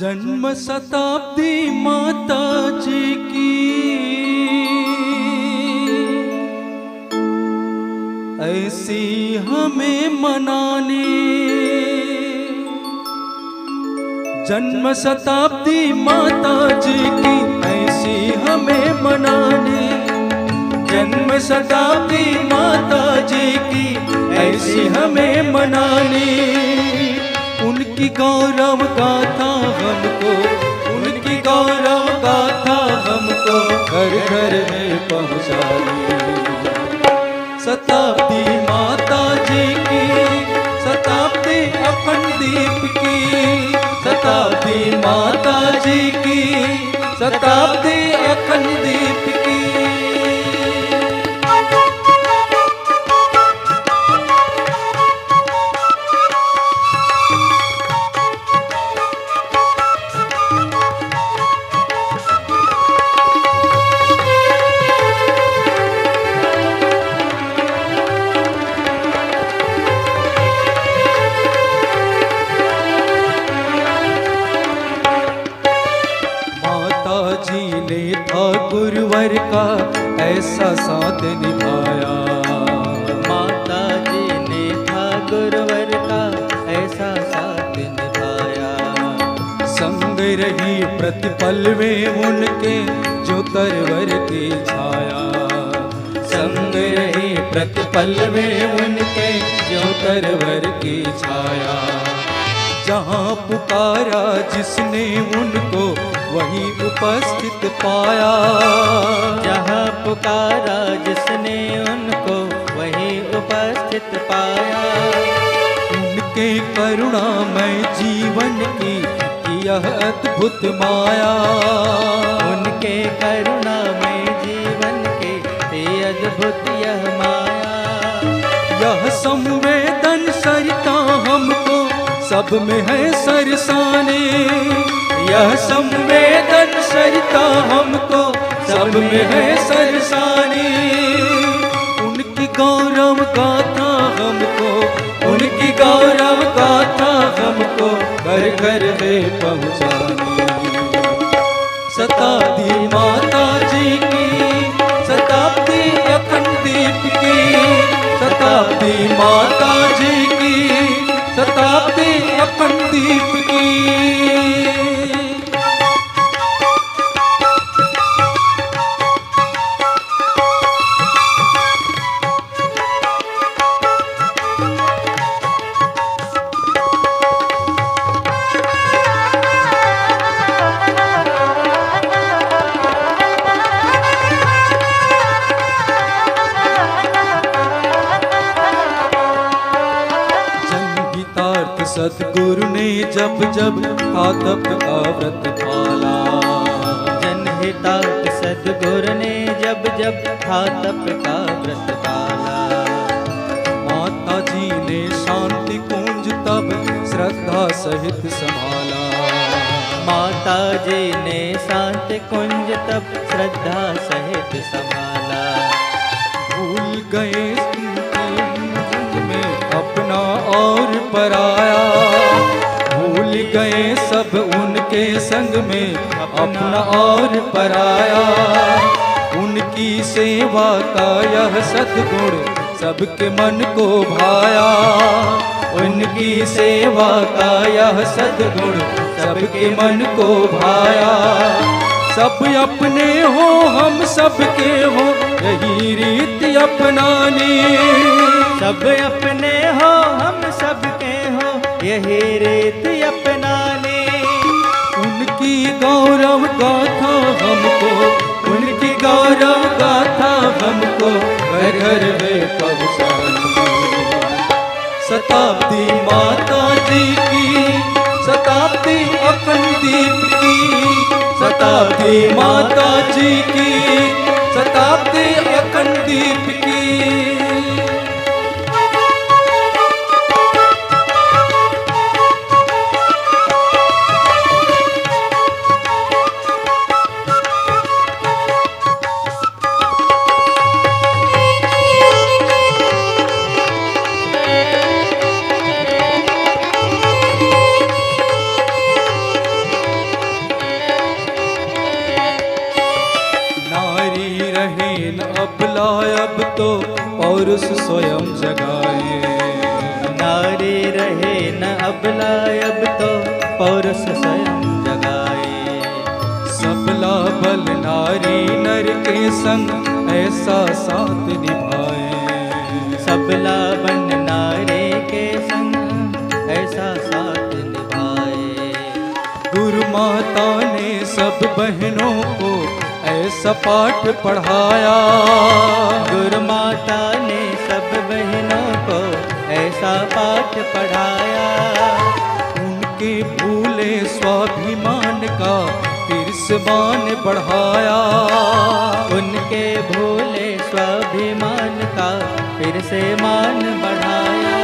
जन्म शताब्दी माता जी की ऐसी हमें मनाने। जन्म शताब्दी माता जी की ऐसी हमें मनाने। जन्म शताब्दी माता जी की ऐसी हमें मनाने। उनकी गौरव गाथा हमको, उनकी गौरव गाथा हमको घर घर में पहुँचानी। शताब्दी माता जी की, शताब्दी अखंड दीप की। शताब्दी माता जी की, शताब्दी अखंड दीप की। जी ने था गुरुवर का ऐसा साथ निभाया। माता जी ने था गुरुवर का ऐसा साथ निभाया। संग रही प्रतिपल में उनके जो तरवर की छाया। संग रही प्रतिपल में उनके जो तरवर की छाया। जहाँ पुकारा जिसने उनको वहीं उपस्थित पाया। जहाँ पुकारा जिसने उनको वहीं उपस्थित पाया। उनके करुणामय जीवन की यह अद्भुत माया। उनके करुणामय जीवन के अद्भुत यह माया। यह संवेदन सरिता हमको सब में है सरसाने। यह संवेदन सरिता हमको सब में है सरसाने। उनकी गौरव गाथा हमको, उनकी गौरव गाथा हमको घर घर में पहुँचानी। शताब्दी माता जी की, शताब्दी अखंड दीप की। शताब्दी माता जी की, शताब्दी अखंड दीप की। सतगुरु ने जब जब था तप का व्रत पाला। जनहितार्थ सतगुरु ने जब जब था तप का व्रत पाला। माता जी ने शांति कुंज तब श्रद्धा सहित संभाला। माता जी ने शांति कुंज तब श्रद्धा सहित संभाला। भूल गए में अपना और पराया। भूल गए सब उनके संग में अपना और पराया। उनकी सेवा का यह सद्गुण सबके मन को भाया। उनकी सेवा का यह सद्गुण सबके मन को भाया। सब अपने हो हम सबके हो यही रीति अपनानी। सब अपने हो हम सबके हो यही रीति अपनानी। उनकी गौरव गाथा हमको, उनकी गौरव गाथा हमको घर घर में पहुँचानी। शताब्दी माता जी की, शताब्दी अखंड दीप की। शताब्दी माता जी की, शताब्दी अखंड दीप की। अबला अब तो पौरुष स्वयं जगाए। नारी रहे न अबला अब तो पौरुष स्वयं जगाए। सबला बल नारी नर के संग ऐसा साथ निभाए। सबला बन नारी के संग ऐसा साथ निभाए। गुरु माता ने सब बहनों को ऐसा पाठ पढ़ाया। गुरु माता ने सब बहनों को ऐसा पाठ पढ़ाया। उनके भूले स्वाभिमान का फिर से मान बढ़ाया। उनके भूले स्वाभिमान का फिर से मान बढ़ाया।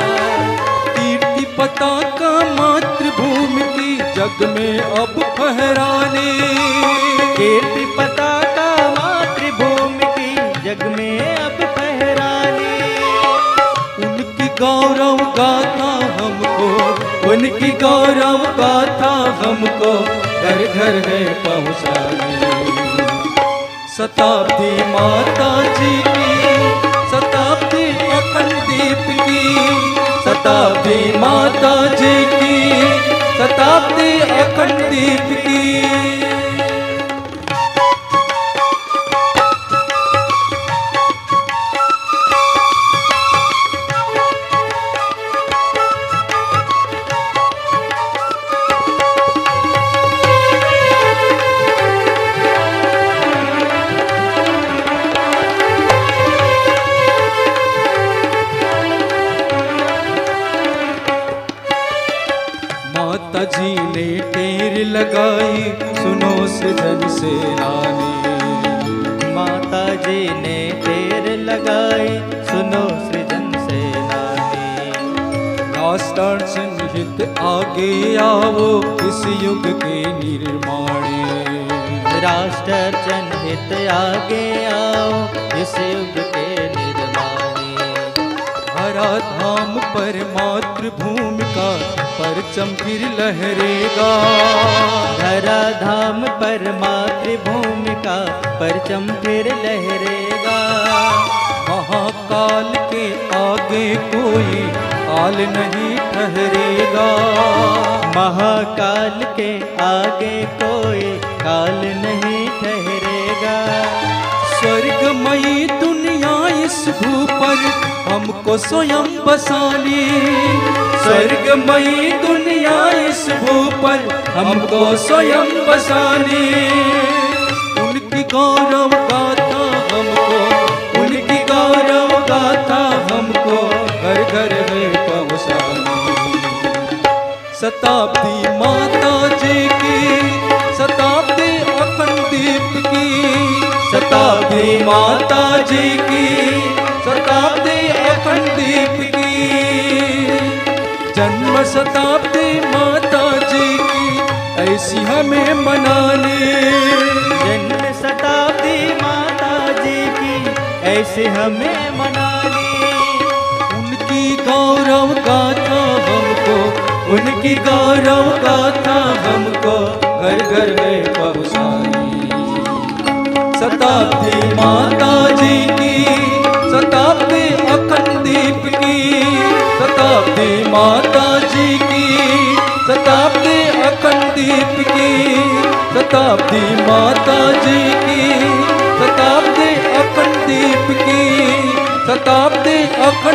कीर्ति पताका मातृभूमि की जग में अब फहराने। कीर्ति पताका मातृभूमि की जग में अब फहराने। उनकी गौरव गाथा हमको, उनकी गौरव गाथा हमको घर घर में पहुँचाने। शताब्दी माता जी की, शताब्दी अखंड दीप की, शताब्दी माता जी की, शताब्दी अखंड दीप की। माता जी ने टेर लगाई सुनो सृजन से रानी। माता जी ने टेर लगाई सुनो सृजन से रानी। राष्ट्रार्चन हित आगे आओ इस युग के निर्माणे। राष्ट्रार्चन हित आगे आओ इस युग के निर्माणे। हरा धाम पर मातृभूमि का परचम फिर लहरेगा। धरा धाम पर मातृभूमि का परचम फिर लहरेगा। महाकाल के आगे कोई काल नहीं ठहरेगा। महाकाल के आगे कोई काल नहीं ठहरेगा। स्वर्गमयी दुनिया इस भू पर हमको स्वयं बसानी। स्वर्गमयी दुनिया इस भू पर हमको स्वयं बसानी। उनकी गौरव गाथा हमको, उनकी गौरव गाथा हमको घर घर में पहुँचानी। शताब्दी माता जी की, शताब्दी अखंड दीप की, शताब्दी माता जी की, शताब्दी अखंड दीप की। जन्म शताब्दी माता जी की ऐसी हमें मनानी। जन्म शताब्दी माता जी की ऐसे हमें मनानी। उनकी गौरव गाथा हमको, उनकी गौरव गाथा हमको घर घर में पहुँचानी। शताब्दी माता जी की, शताब्दी अखंड दीप की, शताब्दी माता जी की, शताब्दी अखंड दीप की, शताब्दी माता जी की, शताब्दी अखंड दीप की, शताब्दी अखंड